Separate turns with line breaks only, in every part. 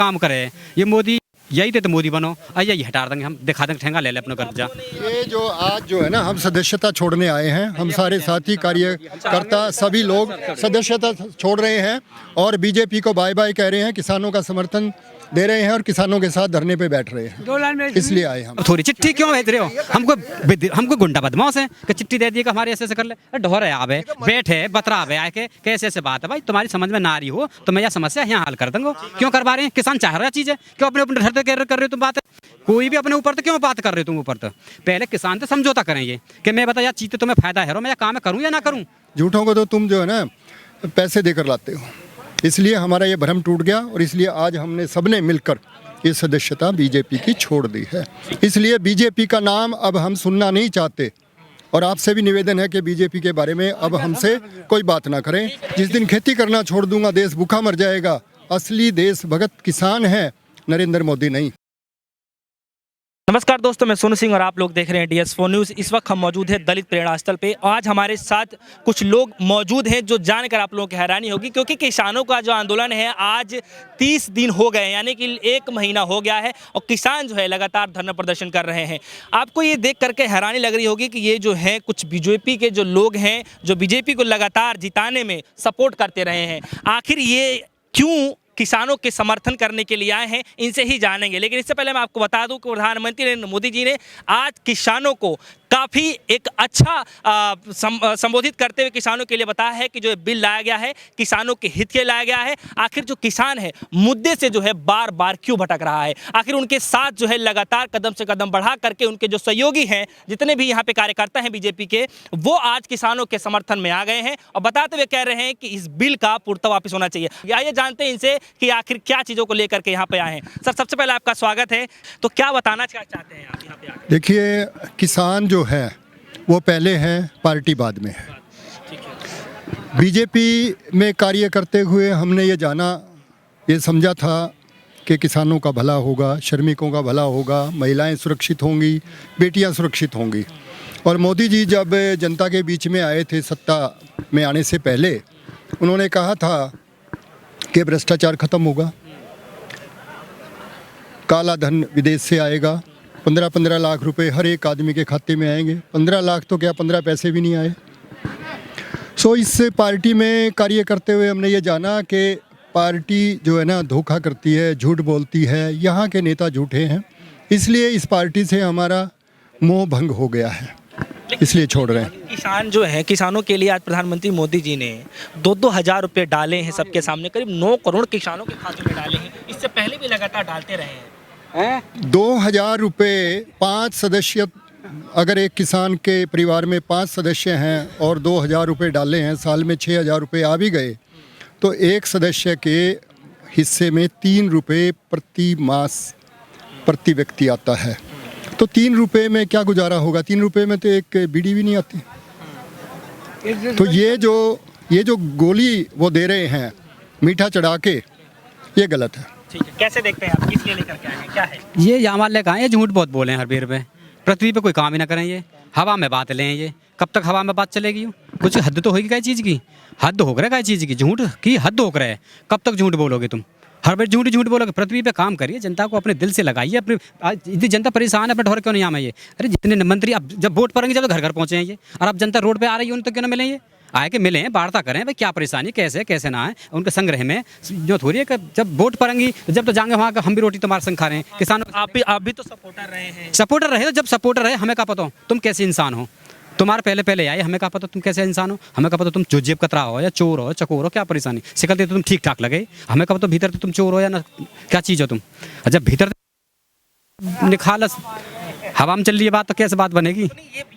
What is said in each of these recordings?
काम करे। ये मोदी यही थे तो मोदी बनो, यही हटा देंगे हम, दिखा देंगे ठेंगा ले ले अपना कब्जा।
ये जो आज जो है ना, हम सदस्यता छोड़ने आए हैं, हम सारे साथी कार्यकर्ता सभी लोग सदस्यता छोड़ रहे हैं और बीजेपी को बाय बाय कह रहे हैं, किसानों का समर्थन दे रहे हैं और किसानों के साथ धरने पे बैठ रहे हैं, इसलिए आए हम।
थोड़ी चिट्ठी क्यों भेज रहे हो हमको गुंडा बदमाश है कि चिट्ठी दे दी कि हमारे ऐसे कर ले। ढोर है आवे बैठे बतरा आवे आए के कैसे ऐसे बात है भाई, तुम्हारी समझ में ना आ रही हो तो मैं यह समस्या यहाँ हल कर दूंगा। क्यों करवा रहे हैं? किसान चाह रहा चीज है, क्यों अपने ऊपर धरते कर रहे हो तुम बात? कोई भी अपने ऊपर तो क्यों बात कर रहे हो तुम ऊपर? तो पहले किसान तो समझौता करें ये कि मैं बता यार चीज तो तुम्हें फायदा है, मैं काम करूँ या ना करूँ।
झूठों को तो तुम जो है ना पैसे देकर लाते हो, इसलिए हमारा ये भ्रम टूट गया और इसलिए आज हमने सबने मिलकर ये सदस्यता बीजेपी की छोड़ दी है। इसलिए बीजेपी का नाम अब हम सुनना नहीं चाहते और आपसे भी निवेदन है कि बीजेपी के बारे में अब हमसे कोई बात ना करें। जिस दिन खेती करना छोड़ दूंगा देश भूखा मर जाएगा। असली देश भगत किसान है, नरेंद्र मोदी नहीं।
नमस्कार दोस्तों, मैं सोनू सिंह और आप लोग देख रहे हैं DS4 न्यूज़। इस वक्त हम मौजूद हैं दलित प्रेरणा स्थल पे। आज हमारे साथ कुछ लोग मौजूद हैं जो जानकर आप लोगों की हैरानी होगी, क्योंकि किसानों का जो आंदोलन है आज 30 दिन हो गए, यानी कि 1 महीना हो गया है और किसान जो है लगातार धरना प्रदर्शन कर रहे हैं। आपको ये देख करके हैरानी लग रही होगी कि ये जो है कुछ बीजेपी के जो लोग हैं जो बीजेपी को लगातार जिताने में सपोर्ट करते रहे हैं, आखिर ये क्यों किसानों के समर्थन करने के लिए आए हैं, इनसे ही जानेंगे। लेकिन इससे पहले मैं आपको बता दूं कि प्रधानमंत्री नरेंद्र मोदी जी ने आज किसानों को काफ़ी एक अच्छा संबोधित करते हुए किसानों के लिए बताया है कि जो बिल लाया गया है किसानों के हित के लाया गया है। आखिर जो किसान है मुद्दे से जो है बार बार क्यों भटक रहा है, आखिर उनके साथ जो है लगातार कदम से कदम बढ़ा करके उनके जो सहयोगी हैं, जितने भी यहाँ पे कार्यकर्ता हैं बीजेपी के, वो आज किसानों के समर्थन में आ गए हैं और बताते हुए कह रहे हैं कि इस बिल का पूर्णतः वापस होना चाहिए। आइए जानते हैं इनसे कि आखिर क्या चीज़ों को लेकर के यहाँ पे आए हैं। सर, सबसे पहले आपका स्वागत है, तो क्या बताना चाहते हैं आप यहाँ पे आकर?
देखिए, किसान जो है वो पहले है, पार्टी बाद में है। बीजेपी में कार्य करते हुए हमने ये समझा था कि किसानों का भला होगा, श्रमिकों का भला होगा, महिलाएं सुरक्षित होंगी, बेटियां सुरक्षित होंगी। और मोदी जी जब जनता के बीच में आए थे सत्ता में आने से पहले, उन्होंने कहा था कि भ्रष्टाचार खत्म होगा, काला धन विदेश से आएगा, 15-15 लाख रुपए हर एक आदमी के खाते में आएंगे। 15 लाख तो क्या 15 पैसे भी नहीं आए। सो इस पार्टी में कार्य करते हुए हमने ये जाना कि पार्टी जो है ना धोखा करती है, झूठ बोलती है, यहाँ के नेता झूठे हैं, इसलिए इस पार्टी से हमारा मोह भंग हो गया है, इसलिए छोड़ रहे हैं।
किसान जो है, किसानों के लिए आज प्रधानमंत्री मोदी जी ने 2-2 हज़ार रुपये डाले हैं सबके सामने, करीब 9 करोड़ किसानों के खाते में डाले हैं। इससे पहले भी लगातार डालते रहे हैं।
2,000 रुपये 5 सदस्य, अगर एक किसान के परिवार में 5 सदस्य हैं और 2,000 रुपये डाले हैं, साल में 6,000 रुपये आ भी गए, तो एक सदस्य के हिस्से में 3 रुपये प्रति मास प्रति व्यक्ति आता है। तो 3 रुपये में क्या गुजारा होगा? 3 रुपये में तो एक बीड़ी भी नहीं आती। तो ये जो गोली वो दे रहे हैं मीठा चढ़ा के, ये गलत है।
ठीक है, कैसे देखते हैं आप, किस लिए लेकर के आए हैं, क्या है
ये हमारे लेकर आए, झूठ बहुत बोले हैं हर बेर पे। पृथ्वी पे कोई काम ही ना करें, ये हवा में बात लें। ये कब तक हवा में बात चलेगी? कुछ हद तो होगी क्या चीज़ की? हद हो रहा है चीज़ की, झूठ की हद हो रहा है। कब तक झूठ बोलोगे तुम? हर बार झूठ बोलोगे? पृथ्वी पे काम करिए, जनता को अपने दिल से लगाइए। अपने इतनी जनता परेशान है, अपने ढोर क्यों नहीं आए ये? अरे जितने मंत्री अब जब वोट पड़ेंगे जब तो घर घर पहुँचे हैं ये, और अब जनता रोड पे आ रही है, उन तो क्यों ना मिले? ये आए के मिलें, वार्ता करें भाई क्या परेशानी, कैसे ना है उनके संग्रह में। जो थोड़ी है कि जब वोट पड़ेंगी जब तो जाएंगे वहाँ का हम भी रोटी तुम्हारे संग खा रहे हैं। किसानों
आप भी तो सपोर्टर रहे हैं।
सपोर्टर रहे हो, जब सपोर्टर रहे हमें क्या पता हो तुम कैसे इंसान हो। तुम्हारे पहले आए, हमें क्या पता तुम कैसे इंसान हो। हमें क्या पता तुम जो जेब कतरा हो या चोर हो चकोर हो, क्या परेशानी। सिकलते तो तुम ठीक ठाक लगे, हमें क्या पता भीतर तो तुम चोर हो या ना क्या चीज़ हो तुम। जब भीतर निखालस हवा में चल रही है बात, तो कैसे बात बनेगी?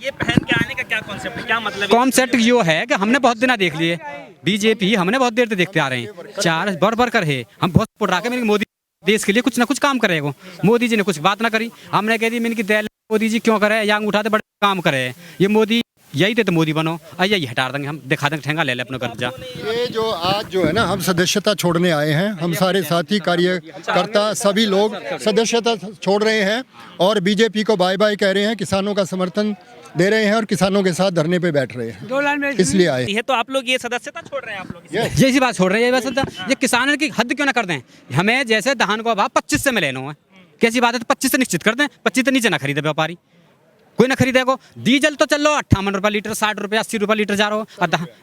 ये पहन के आने का क्या कॉन्सेप्ट है, क्या मतलब?
कॉन्सेप्ट यो है कि हमने बहुत दिन देख लिए बीजेपी, हमने बहुत देर से देखते आ रहे हैं, 4 बढ़ कर है। हम बहुत सपोर्ट रखे मेरे मोदी देश के लिए कुछ ना कुछ काम करेगा। मोदी जी ने कुछ बात ना करी, हमने कह दी मैंने कि मोदी जी क्यों करे, यांग उठाते बड़े काम करे। ये मोदी यही थे तो मोदी बनो, यही हटा देंगे हम, दिखा देंगे ठेंगा ले ले अपना कब्जा।
ये जो आज जो है ना हम सदस्यता छोड़ने आए हैं, हम सारे साथी कार्यकर्ता सभी लोग सदस्यता छोड़ रहे हैं और बीजेपी को बाय बाय कह रहे हैं, किसानों का समर्थन दे रहे हैं और किसानों के साथ धरने पे बैठ रहे हैं,
2 लाइन में
इसलिए आए।
है तो आप लोग ये सदस्यता छोड़ रहे हैं आप लोग
ये
यही बात छोड़ रहे हैं, ये बस ये किसानों की हद क्यों ना कर दें। हमें जैसे धान को भाव 25 से में लेना है, कैसी बात है, तो 25 से निश्चित कर दें, 25 से नीचे ना खरीदे व्यापारी, कोई ना खरीदे को। डीजल तो चल लो 58 रुपये लीटर, 60 रुपये 80 रुपये लीटर जा रहा हो,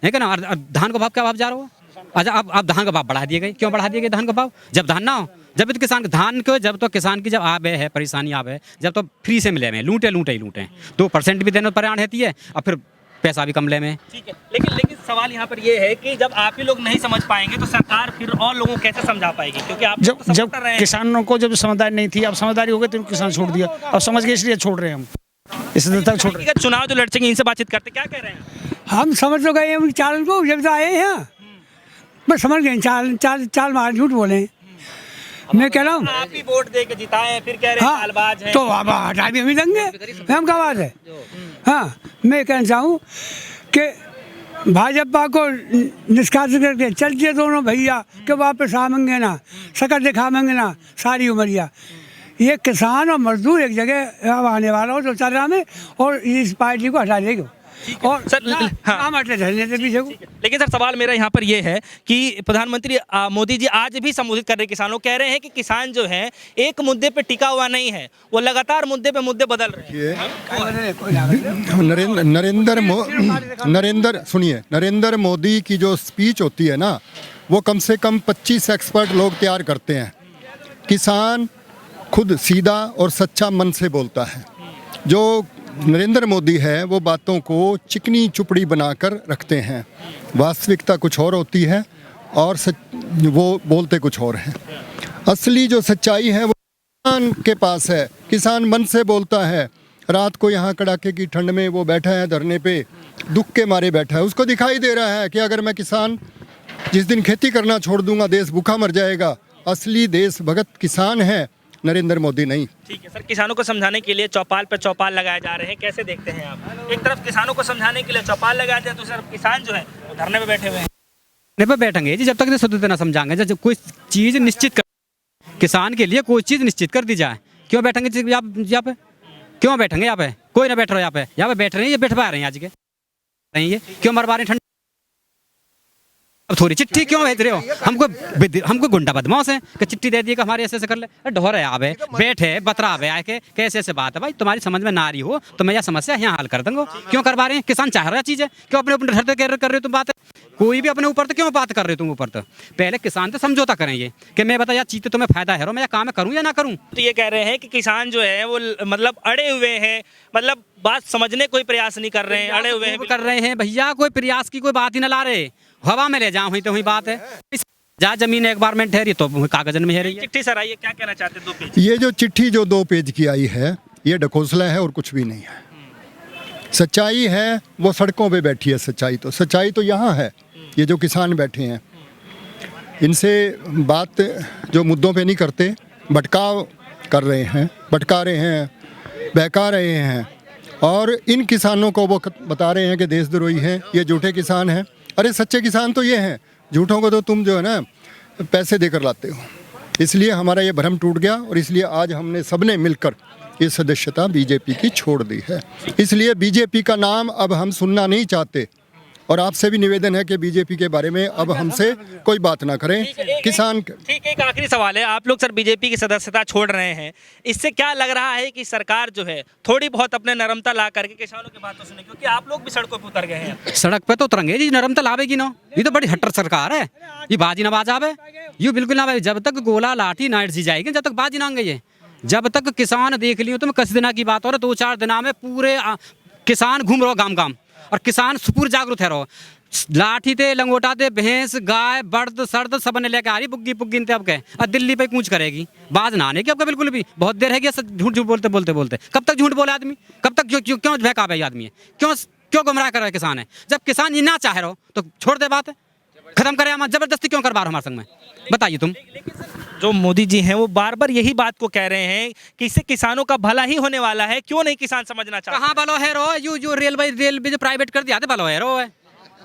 है ना। और धान का भाव क्या भाव जा रहा हो? अच्छा अब धान का भाव बढ़ा दिए गए, क्यों बढ़ा दिए गए धान का भाव? जब धान ना हो, जब तो किसान धान को, जब तो किसान की जब आवे है परेशानी आवे, जब तो फ्री से मिले में लूटे लूटे ही लूटे 2% भी देने पर प्रयाण रहती है और फिर पैसा भी कम ले में।
ठीक है, लेकिन सवाल यहाँ पर ये है कि जब आप ही लोग नहीं समझ पाएंगे तो सरकार फिर और लोगों को कैसे समझा पाएगी? क्योंकि आप
जब
तो support
जब
कर रहे हैं।
किसानों को जब समझदारी नहीं थी, अब समझदारी हो गई तो किसान छोड़ दिया, अब समझ गए इसलिए छोड़ रहे हैं हम, इसलिए तक छोड़ रहे हैं।
व्यक्तिगत चुनाव जो लड़ेंगे इनसे बातचीत करते क्या कह रहे हैं?
हम समझ तो गए हैं उनकी चाल को, जब तो आए हैं यहाँ बस समझ गए, चाल चाल चाल मार, झूठ बोले। मैं कह रहा हूँ
आप ही वोट दे के जिताए फिर कह रहे हैं
हाँ,
चालबाज है।
तो अब हटा भी हम ही देंगे, हम क्या बात है। हाँ, मैं कहना चाहूँ कि भाजपा को निष्कासित करके चल दिए दोनों भैया कि वापस आवेंगे ना, शकल दिखावेंगे ना सारी उमरिया। ये किसान और मजदूर एक जगह अब आने वाला हो तो चल रहा में, और इस पार्टी को हटा देगा। और
सर, हाँ।
हम हटे रहने दे पीछे को।
लेकिन सर सवाल मेरा यहाँ पर ये है कि प्रधानमंत्री मोदी जी आज भी संबोधित कर रहे किसानों, कह रहे हैं कि किसान जो है एक मुद्दे पे टिका हुआ नहीं है, वो लगातार मुद्दे पे मुद्दे बदल रहे हैं।
नरेंद्र मोदी की जो स्पीच होती है ना, वो कम से कम 25 एक्सपर्ट लोग तैयार करते हैं। किसान खुद सीधा और सच्चा मन से बोलता है। जो नरेंद्र मोदी है वो बातों को चिकनी चुपड़ी बनाकर रखते हैं, वास्तविकता कुछ और होती है और वो बोलते कुछ और हैं। असली जो सच्चाई है वो किसान के पास है। किसान मन से बोलता है। रात को यहाँ कड़ाके की ठंड में वो बैठा है धरने पे, दुख के मारे बैठा है। उसको दिखाई दे रहा है कि अगर मैं किसान जिस दिन खेती करना छोड़ दूंगा देश भूखा मर जाएगा। असली देशभक्त किसान है, नरेंद्र मोदी नहीं।
ठीक है सर, किसानों को समझाने के लिए चौपाल पे चौपाल लगाए जा रहे हैं, कैसे देखते हैं आप? एक तरफ किसानों को समझाने के लिए चौपाल लगाए जाए, दूसरी तरफ किसान जो है वो धरने पे बैठे हुए हैं।
धरने पे बैठेंगे जी जब तक शुद्ध ना समझाएंगे। जब कोई चीज़ निश्चित कर, किसान के लिए कोई चीज़ निश्चित कर दी जाए, क्यों बैठेंगे यहाँ पे? क्यों बैठेंगे यहाँ पे? कोई ना बैठ रहा है यहाँ पे बैठ रहे हैं, ये बैठ पा रहे हैं आज के नहीं, ये क्यों मरवा रहे हैं ठंड? अब थोड़ी चिट्ठी क्यों भेज रहे हो? हमको गुंडा बदमाश है कि चिट्ठी दे दी कि हमारे ऐसे कर ले। ढोर है आवे बैठे बतरा आवे आए के कैसे ऐसे बात है भाई, तुम्हारी समझ में ना आ रही हो तो मैं यह समस्या यहाँ हल कर दूंगा। क्यों करवा रहे हैं? किसान चाह रहा चीज़ है, क्यों अपने ऊपर धरते कर रहे हो तुम? बात है कोई भी अपने ऊपर तो क्यों बात कर रहे हो तुम ऊपर? तो पहले किसान तो समझौता करें ये कि मैं बता यार चीज़ तो तुम्हें फायदा है, मैं काम करूँ या ना करूँ।
तो ये कह रहे हैं कि किसान जो है वो मतलब अड़े हुए हैं, मतलब बात समझने कोई प्रयास नहीं कर रहे हैं, अड़े हुए हैं।
कर रहे हैं भैया, कोई प्रयास की कोई बात ही ना ला रहे, हवा में ले जाओ हुई तो हुई बात है। जहाँ जमीन एक बार में ठहरी तो कागजन में है।
चिट्ठी सर आइए, क्या कहना चाहते हैं? 2 पेज।
ये जो चिट्ठी जो 2 पेज की आई है ये ढकोसला है और कुछ भी नहीं है। सच्चाई है वो सड़कों पे बैठी है। सच्चाई तो यहाँ है। ये जो किसान बैठे हैं इनसे बात जो मुद्दों पे नहीं करते, भटकाव कर रहे हैं, भटका रहे हैं, बहका रहे हैं और इन किसानों को वो बता रहे हैं कि देशद्रोही हैं, ये झूठे किसान हैं। अरे सच्चे किसान तो ये हैं, झूठों को तो तुम जो है ना पैसे देकर लाते हो। इसलिए हमारा ये भ्रम टूट गया और इसलिए आज हमने सबने मिलकर ये सदस्यता बीजेपी की छोड़ दी है। इसलिए बीजेपी का नाम अब हम सुनना नहीं चाहते और आपसे भी निवेदन है कि बीजेपी के बारे में अब हमसे कोई बात ना करें। किसान
ठीक है, एक आखिरी सवाल है, आप लोग सर बीजेपी की सदस्यता छोड़ रहे हैं, इससे क्या लग रहा है कि सरकार जो है थोड़ी बहुत अपने नरमता ला करके किसानों की बात तो सुने? क्योंकि आप लोग भी सड़कों पर उतर गए हैं।
सड़क पे तो उतरेंगे जी, नरमता लावेगी ना। ये तो बड़ी हट्टर सरकार है, ये बाजी ना बाजावे, ये बिल्कुल ना। जब तक गोला लाठी नाइट सी जाएगी, जब तक बाजी ना आएंगे। जब तक किसान देख लियो तुम, कस दिना की बात हो रहा, 2-4 दिना में पूरे किसान घूम रहो गाँव गाँव और किसान सुपुर जागरूक है रहो। लाठी ते लंगोटा ते भैंस गाय बर्द सर्द सब ने लेके आ रही बुग्गी पुग्गी अब के और दिल्ली पे कूच करेगी। बाज ना आने की आपका बिल्कुल भी, बहुत देर है कि झूठ बोलते बोलते कब तक झूठ बोले आदमी? कब तक क्यों बहकावे आदमी है? क्यों गुमराह कर रहा है किसान है? जब किसान ये ना चाह रहा हो तो छोड़ दे बात, खत्म करे। हम जबरदस्ती क्यों करवा रहे हो हमारे संग में? बताइए तुम।
जो मोदी जी हैं वो बार बार यही बात को कह रहे हैं कि इससे किसानों का भला ही होने वाला है, क्यों नहीं किसान समझना चाहते?
कहाँ भलो है रो? यू रेलवे जो प्राइवेट कर दिया था भलो है रो है।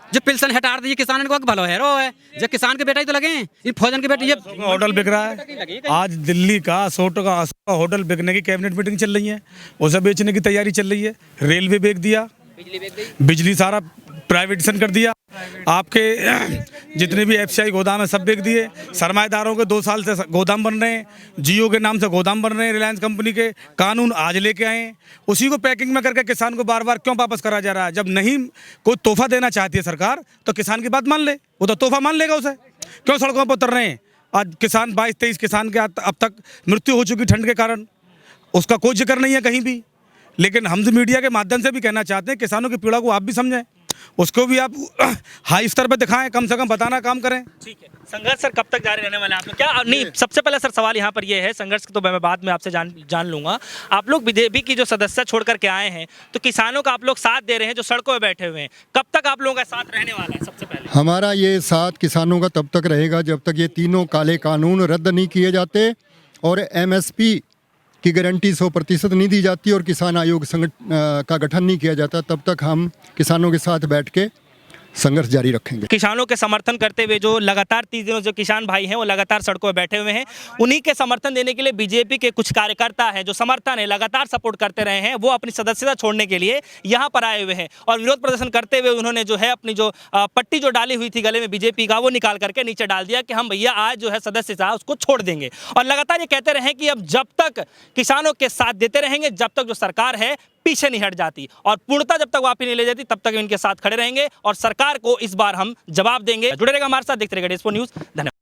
जो पेंशन हटा दिए किसान को भलो है रो है जब किसान के बेटा ही तो लगे ये फौजन के बेटे ये
होटल बिक रहा है। आज दिल्ली का 100 का होटल बिकने की कैबिनेट मीटिंग चल रही है, उसे बेचने की तैयारी चल रही है। रेलवे बेच दिया, बिजली सारा प्राइवेटाइजेशन कर दिया, आपके जितने भी एफसीआई गोदाम है सब बेच दिए। सरमाएदारों के 2 साल से गोदाम बन रहे हैं, जियो के नाम से गोदाम बन रहे हैं, रिलायंस कंपनी के कानून आज लेके आए हैं। उसी को पैकिंग में करके किसान को बार बार क्यों वापस करा जा रहा है? जब नहीं कोई तोहफा देना चाहती है सरकार तो किसान की बात मान ले, वो तो तोहफा मान लेगा उसे। क्यों सड़कों पर उतर रहे हैं? आज किसान 22-23 किसान के अब तक मृत्यु हो चुकी ठंड के कारण, उसका कोई जिक्र नहीं है कहीं भी। लेकिन हम मीडिया के माध्यम से भी कहना चाहते हैं किसानों की पीड़ा को आप भी समझें, उसको भी आप हाई स्तर पर दिखाएं, कम से कम बताना काम करें।
ठीक है, संघर्ष सर कब तक जारी रहने वाला है आप लोग? क्या नहीं, सबसे पहले सर सवाल यहाँ पर ये है, संघर्ष तो मैं बाद में आपसे जान लूंगा। आप लोग बीजेपी की जो सदस्य छोड़ करके आए हैं तो किसानों का आप लोग साथ दे रहे हैं जो सड़कों पर बैठे हुए हैं, कब तक आप लोगों का साथ रहने वाला है? सबसे पहले
हमारा ये साथ किसानों का तब तक रहेगा जब तक ये तीनों काले कानून रद्द नहीं किए जाते और एमएसपी की गारंटी 100% नहीं दी जाती और किसान आयोग का गठन नहीं किया जाता, तब तक हम किसानों के साथ बैठ के संघर्ष जारी रखेंगे।
किसानों के समर्थन करते हुए जो लगातार 30 दिनों जो किसान भाई हैं वो लगातार सड़कों पर बैठे हुए हैं, उन्हीं के समर्थन देने के लिए बीजेपी के कुछ कार्यकर्ता हैं जो समर्थन है लगातार सपोर्ट करते रहे हैं, वो अपनी सदस्यता छोड़ने के लिए यहाँ पर आए हुए हैं और विरोध प्रदर्शन करते हुए उन्होंने जो है अपनी जो पट्टी जो डाली हुई थी गले में बीजेपी का वो निकाल करके नीचे डाल दिया कि हम भैया आज जो है सदस्यता उसको छोड़ देंगे। और लगातार ये कहते रहे कि अब जब तक किसानों के साथ देते रहेंगे, जब तक जो सरकार है पीछे नहीं हट जाती और पूर्णता जब तक वापस नहीं ले जाती तब तक इनके साथ खड़े रहेंगे और सरकार को इस बार हम जवाब देंगे। जुड़े रहेगा हमारे साथ, देखते रहेगा DS4 न्यूज़। धन्यवाद।